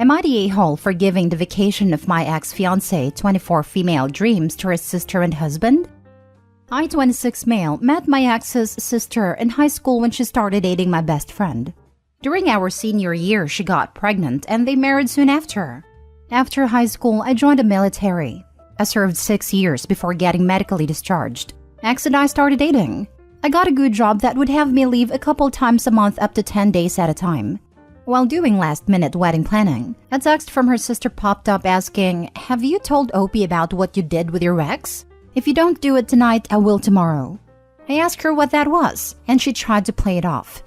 Am I the a-hole for giving the vacation of my ex-fiancé 24 female dreams to her sister and husband? I, 26 male, met my ex's sister in high school when she started dating my best friend. During our senior year, she got pregnant and they married soon after. After high school, I joined the military. I served 6 years before getting medically discharged. Ex and I started dating. I got a good job that would have me leave a couple times a month up to 10 days at a time. While doing last-minute wedding planning, a text from her sister popped up asking, "Have you told Opie about what you did with your ex? If you don't do it tonight, I will tomorrow." I asked her what that was, and she tried to play it off.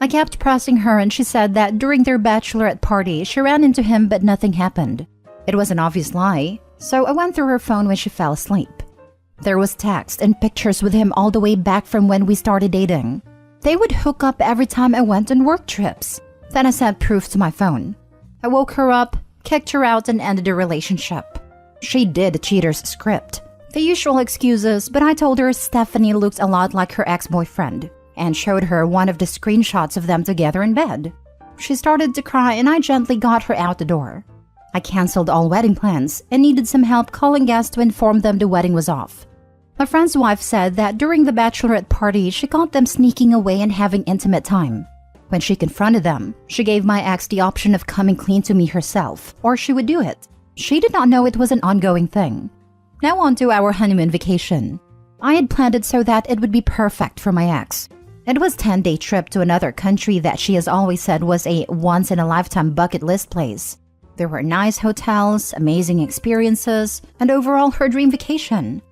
I kept pressing her and she said that during their bachelorette party, she ran into him but nothing happened. It was an obvious lie, so I went through her phone when she fell asleep. There was text and pictures with him all the way back from when we started dating. They would hook up every time I went on work trips. Then I sent proof to my phone. I woke her up, kicked her out, and ended the relationship. She did a cheater's script. The usual excuses, but I told her Stephanie looked a lot like her ex-boyfriend and showed her one of the screenshots of them together in bed. She started to cry and I gently got her out the door. I canceled all wedding plans and needed some help calling guests to inform them the wedding was off. My friend's wife said that during the bachelorette party, she caught them sneaking away and having intimate time. When she confronted them, she gave my ex the option of coming clean to me herself, or she would do it. She did not know it was an ongoing thing. Now on to our honeymoon vacation. I had planned it so that it would be perfect for my ex. It was a 10-day trip to another country that she has always said was a once-in-a-lifetime bucket list place. There were nice hotels, amazing experiences, and overall her dream vacation.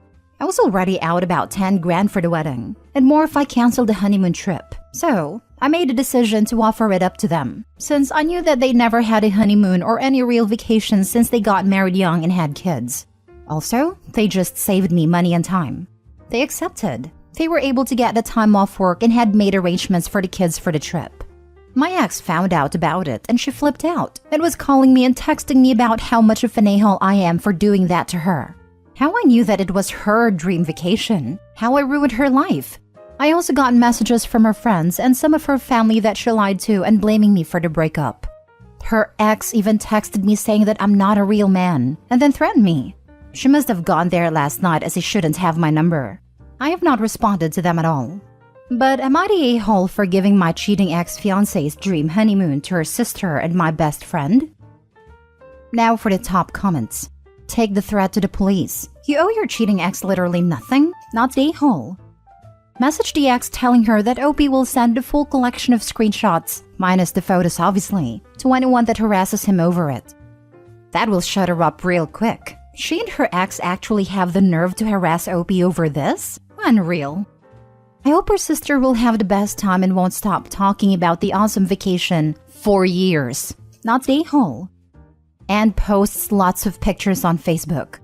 I was already out about 10 grand for the wedding, and more if I canceled the honeymoon trip. So, I made a decision to offer it up to them, since I knew that they never had a honeymoon or any real vacation since they got married young and had kids. Also, they just saved me money and time. They accepted. They were able to get the time off work and had made arrangements for the kids for the trip. My ex found out about it and she flipped out and was calling me and texting me about how much of an a-hole I am for doing that to her. How I knew that it was her dream vacation. How I ruined her life. I also got messages from her friends and some of her family that she lied to and blaming me for the breakup. Her ex even texted me saying that I'm not a real man and then threatened me. She must have gone there last night as he shouldn't have my number. I have not responded to them at all. But am I the a-hole for giving my cheating ex-fiancé's dream honeymoon to her sister and my best friend? Now for the top comments. Take the threat to the police. You owe your cheating ex literally nothing, not the a-hole. Message the ex telling her that Opie will send the full collection of screenshots, minus the photos obviously, to anyone that harasses him over it. That will shut her up real quick. She and her ex actually have the nerve to harass Opie over this? Unreal. I hope her sister will have the best time and won't stop talking about the awesome vacation for years, not the a-hole. And posts lots of pictures on Facebook.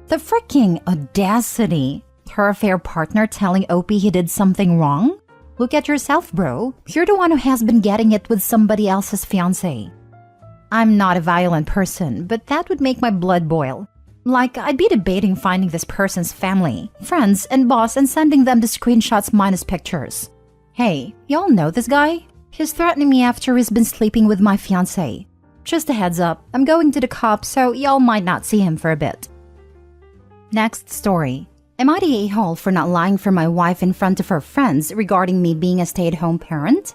The freaking audacity. Her affair partner telling Opie he did something wrong? Look at yourself, bro. You're the one who has been getting it with somebody else's fiancé. I'm not a violent person, but that would make my blood boil. Like, I'd be debating finding this person's family, friends, and boss and sending them the screenshots minus pictures. Hey, y'all know this guy? He's threatening me after he's been sleeping with my fiancé. Just a heads up, I'm going to the cops, so y'all might not see him for a bit. Next story. Am I the a-hole for not lying for my wife in front of her friends regarding me being a stay-at-home parent?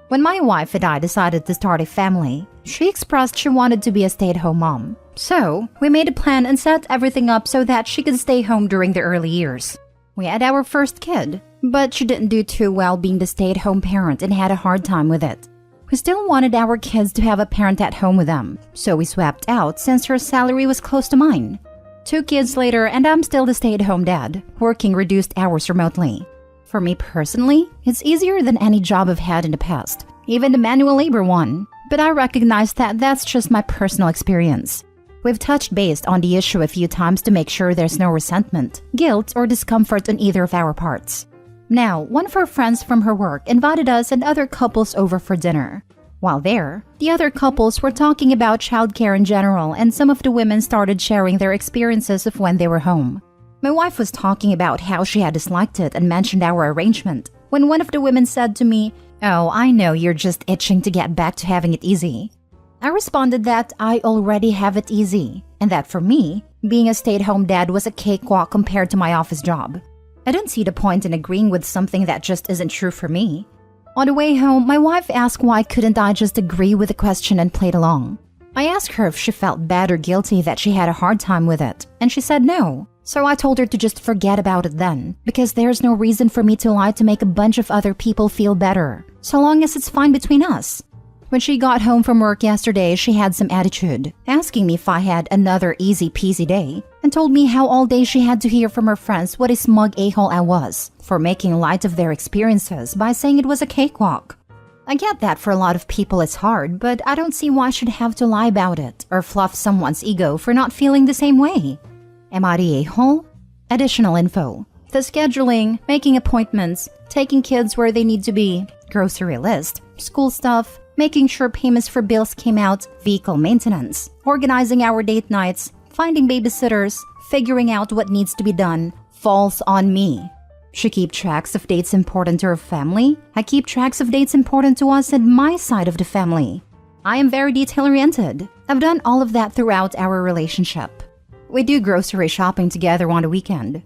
When my wife and I decided to start a family, she expressed she wanted to be a stay-at-home mom. So, we made a plan and set everything up so that she could stay home during the early years. We had our first kid, but she didn't do too well being the stay-at-home parent and had a hard time with it. We still wanted our kids to have a parent at home with them, so we swapped out since her salary was close to mine. 2 kids later and I'm still the stay-at-home dad, working reduced hours remotely. For me personally, it's easier than any job I've had in the past, even the manual labor one, but I recognize that that's just my personal experience. We've touched base on the issue a few times to make sure there's no resentment, guilt, or discomfort on either of our parts. Now, one of her friends from her work invited us and other couples over for dinner. While there, the other couples were talking about childcare in general and some of the women started sharing their experiences of when they were home. My wife was talking about how she had disliked it and mentioned our arrangement, when one of the women said to me, "Oh, I know you're just itching to get back to having it easy." I responded that I already have it easy, and that for me, being a stay-at-home dad was a cakewalk compared to my office job. I didn't see the point in agreeing with something that just isn't true for me. On the way home, my wife asked why couldn't I just agree with the question and played along. I asked her if she felt bad or guilty that she had a hard time with it, and she said no. So I told her to just forget about it then, because there's no reason for me to lie to make a bunch of other people feel better, so long as it's fine between us. When she got home from work yesterday, she had some attitude, asking me if I had another easy-peasy day, and told me how all day she had to hear from her friends what a smug a-hole I was for making light of their experiences by saying it was a cakewalk. I get that for a lot of people it's hard, but I don't see why I should have to lie about it or fluff someone's ego for not feeling the same way. Am I the a-hole? Additional info. The scheduling, making appointments, taking kids where they need to be, grocery list, school stuff, making sure payments for bills came out, vehicle maintenance, organizing our date nights, finding babysitters, figuring out what needs to be done, falls on me. She keeps tracks of dates important to her family. I keep tracks of dates important to us and my side of the family. I am very detail-oriented. I've done all of that throughout our relationship. We do grocery shopping together on the weekend.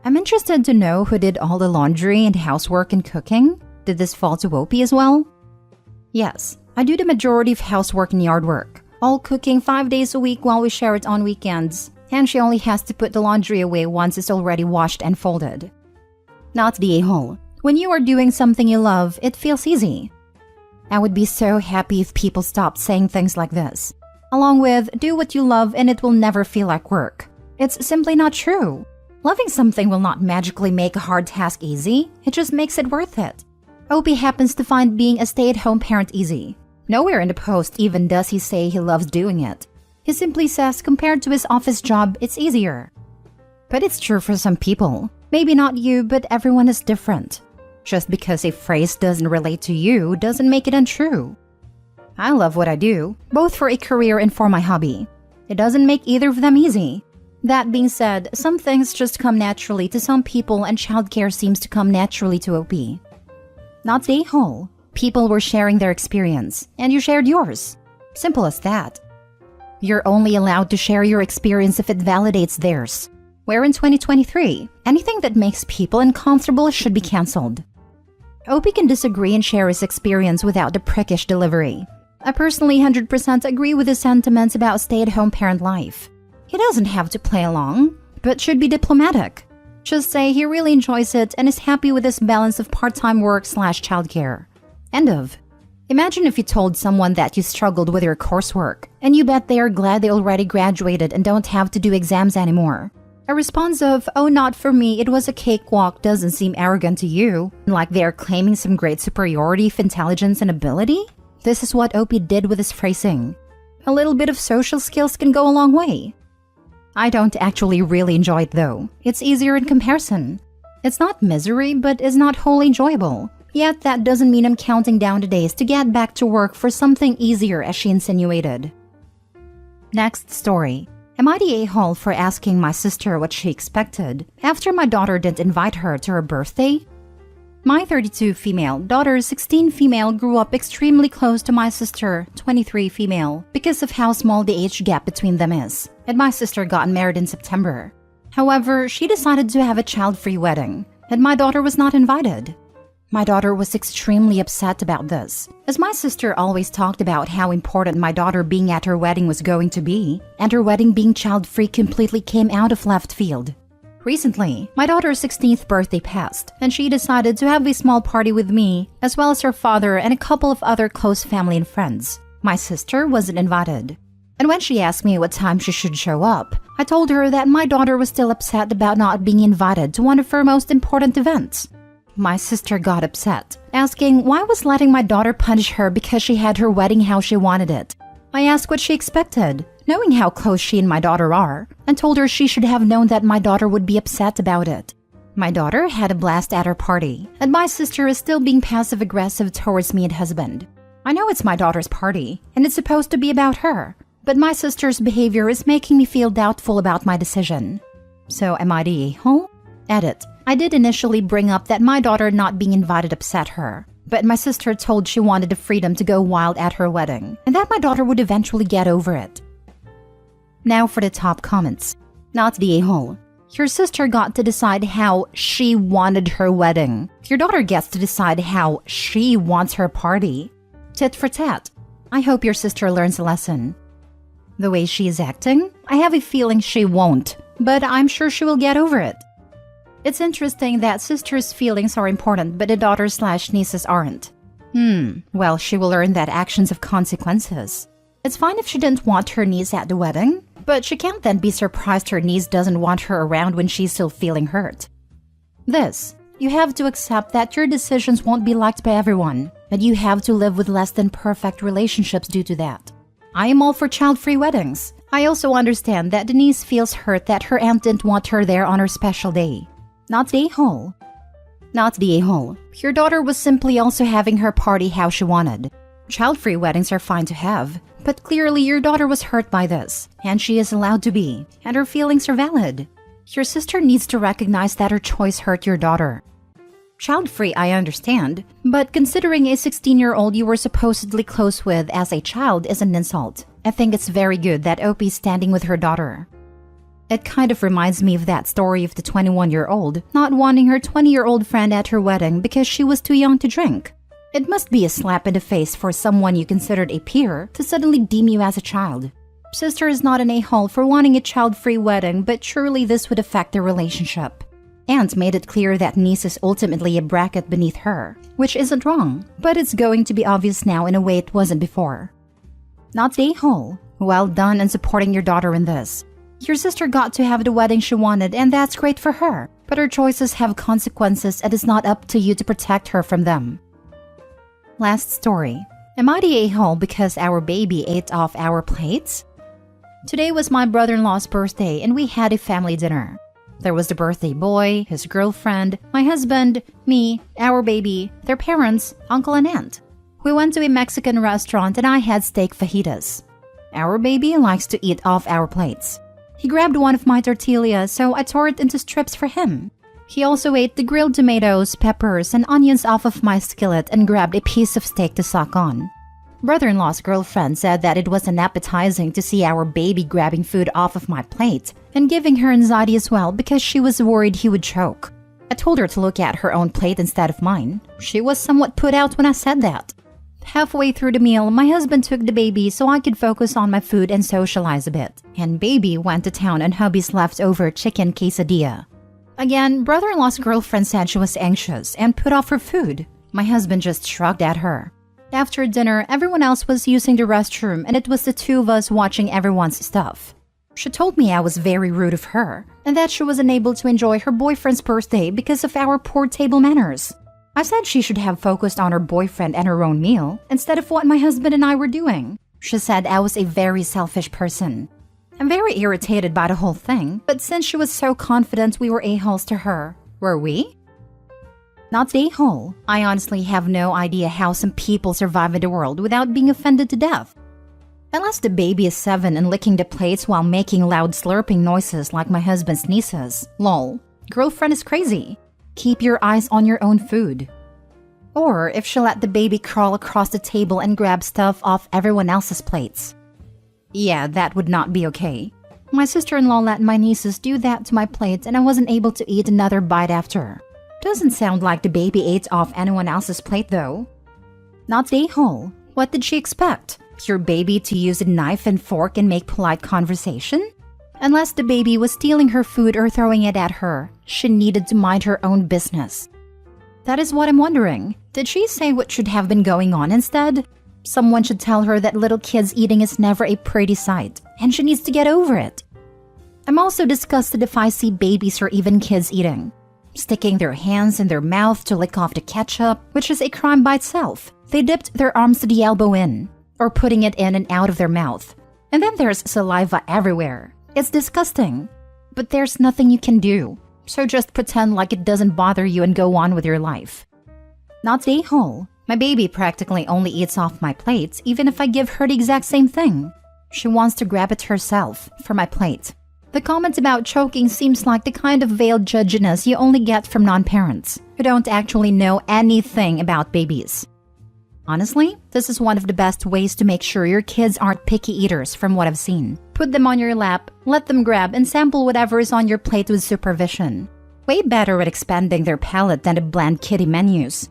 I'm interested to know who did all the laundry and housework and cooking. Did this fall to Opie as well? Yes, I do the majority of housework and yard work, all cooking 5 days a week while we share it on weekends, and she only has to put the laundry away once it's already washed and folded. Not the a-hole. When you are doing something you love, it feels easy. I would be so happy if people stopped saying things like this, along with do what you love and it will never feel like work. It's simply not true. Loving something will not magically make a hard task easy, it just makes it worth it. Opie happens to find being a stay-at-home parent easy. Nowhere in the post even does he say he loves doing it. He simply says compared to his office job, it's easier. But it's true for some people. Maybe not you, but everyone is different. Just because a phrase doesn't relate to you doesn't make it untrue. I love what I do, both for a career and for my hobby. It doesn't make either of them easy. That being said, some things just come naturally to some people and childcare seems to come naturally to Opie. Not the a-hole. People were sharing their experience, and you shared yours. Simple as that. You're only allowed to share your experience if it validates theirs. We're in 2023. Anything that makes people uncomfortable should be cancelled. Opie can disagree and share his experience without the prickish delivery. I personally 100% agree with his sentiments about stay-at-home parent life. He doesn't have to play along, but should be diplomatic. Just say he really enjoys it and is happy with this balance of part-time work/childcare. End of. Imagine if you told someone that you struggled with your coursework, and you bet they are glad they already graduated and don't have to do exams anymore. A response of, oh, not for me, it was a cakewalk doesn't seem arrogant to you, like they are claiming some great superiority of intelligence and ability? This is what Opie did with his phrasing. A little bit of social skills can go a long way. I don't actually really enjoy it though. It's easier in comparison. It's not misery, but it's not wholly enjoyable. Yet that doesn't mean I'm counting down the days to get back to work for something easier, as she insinuated. Next story. Am I the a-hole for asking my sister what she expected after my daughter didn't invite her to her birthday? My 32 female daughter, 16 female, grew up extremely close to my sister, 23 female, because of how small the age gap between them is, and my sister got married in September. However, she decided to have a child-free wedding, and my daughter was not invited. My daughter was extremely upset about this, as my sister always talked about how important my daughter being at her wedding was going to be, and her wedding being child-free completely came out of left field. Recently, my daughter's 16th birthday passed, and she decided to have a small party with me, as well as her father and a couple of other close family and friends. My sister wasn't invited. And when she asked me what time she should show up, I told her that my daughter was still upset about not being invited to one of her most important events. My sister got upset, asking why I was letting my daughter punish her because she had her wedding how she wanted it. I asked what she expected, knowing how close she and my daughter are, and told her she should have known that my daughter would be upset about it. My daughter had a blast at her party, and my sister is still being passive-aggressive towards me and husband. I know it's my daughter's party, and it's supposed to be about her, but my sister's behavior is making me feel doubtful about my decision. So am I the a-hole? Edit. I did initially bring up that my daughter not being invited upset her, But my sister told she wanted the freedom to go wild at her wedding, and that my daughter would eventually get over it. Now for the top comments. Not the a-hole. Your sister got to decide how she wanted her wedding. Your daughter gets to decide how she wants her party. Tit for tat. I hope your sister learns a lesson. The way she is acting, I have a feeling she won't, but I'm sure she will get over it. It's interesting that sister's feelings are important, but the daughter/nieces aren't. Well, she will learn that actions have consequences. It's fine if she didn't want her niece at the wedding, but she can't then be surprised her niece doesn't want her around when she's still feeling hurt. You have to accept that your decisions won't be liked by everyone, but you have to live with less than perfect relationships due to that. I am all for child-free weddings. I also understand that Denise feels hurt that her aunt didn't want her there on her special day. Not the a-hole. Not the a-hole. Your daughter was simply also having her party how she wanted. Child-free weddings are fine to have, but clearly your daughter was hurt by this, and she is allowed to be, and her feelings are valid. Your sister needs to recognize that her choice hurt your daughter. Child-free, I understand, but considering a 16-year-old you were supposedly close with as a child is an insult. I think it's very good that Opie's standing with her daughter. It kind of reminds me of that story of the 21-year-old not wanting her 20-year-old friend at her wedding because she was too young to drink. It must be a slap in the face for someone you considered a peer to suddenly deem you as a child. Sister is not an a-hole for wanting a child-free wedding, but surely this would affect their relationship. Aunt made it clear that niece is ultimately a bracket beneath her, which isn't wrong, but it's going to be obvious now in a way it wasn't before. Not the a-hole. Well done in supporting your daughter in this. Your sister got to have the wedding she wanted, and that's great for her, but her choices have consequences and it's not up to you to protect her from them. Last story. Am I the a-hole because our baby ate off our plates? Today was my brother-in-law's birthday and we had a family dinner. There was the birthday boy, his girlfriend, my husband, me, our baby, their parents, uncle and aunt. We went to a Mexican restaurant and I had steak fajitas. Our baby likes to eat off our plates. He grabbed one of my tortillas, so I tore it into strips for him. He also ate the grilled tomatoes, peppers, and onions off of my skillet and grabbed a piece of steak to suck on. Brother-in-law's girlfriend said that it was unappetizing to see our baby grabbing food off of my plate and giving her anxiety as well because she was worried he would choke. I told her to look at her own plate instead of mine. She was somewhat put out when I said that. Halfway through the meal, my husband took the baby so I could focus on my food and socialize a bit. And baby went to town on hubby's leftover chicken quesadilla. Again, brother-in-law's girlfriend said she was anxious and put off her food. My husband just shrugged at her. After dinner, everyone else was using the restroom and it was the two of us watching everyone's stuff. She told me I was very rude of her and that she was unable to enjoy her boyfriend's birthday because of our poor table manners. I said she should have focused on her boyfriend and her own meal instead of what my husband and I were doing. She said I was a very selfish person. I'm very irritated by the whole thing, but since she was so confident we were a-holes to her, were we? Not the a-hole. I honestly have no idea how some people survive in the world without being offended to death. Unless the baby is 7 and licking the plates while making loud slurping noises like my husband's nieces. Lol. Girlfriend is crazy. Keep your eyes on your own food. Or if she let the baby crawl across the table and grab stuff off everyone else's plates. Yeah, that would not be okay. My sister-in-law let my nieces do that to my plate and I wasn't able to eat another bite after. Doesn't sound like the baby ate off anyone else's plate though. Not the a-hole. What did she expect? Your baby to use a knife and fork and make polite conversation? Unless the baby was stealing her food or throwing it at her, she needed to mind her own business. That is what I'm wondering. Did she say what should have been going on instead? Someone should tell her that little kids eating is never a pretty sight, and she needs to get over it. I'm also disgusted if I see babies or even kids eating. Sticking their hands in their mouth to lick off the ketchup, which is a crime by itself. They dipped their arms to the elbow in, or putting it in and out of their mouth. And then there's saliva everywhere. It's disgusting. But there's nothing you can do. So just pretend like it doesn't bother you and go on with your life. Not the a-hole. My baby practically only eats off my plate, even if I give her the exact same thing. She wants to grab it herself, from my plate. The comments about choking seems like the kind of veiled judginess you only get from non-parents who don't actually know anything about babies. Honestly, this is one of the best ways to make sure your kids aren't picky eaters from what I've seen. Put them on your lap, let them grab and sample whatever is on your plate with supervision. Way better at expanding their palate than the bland kiddie menus.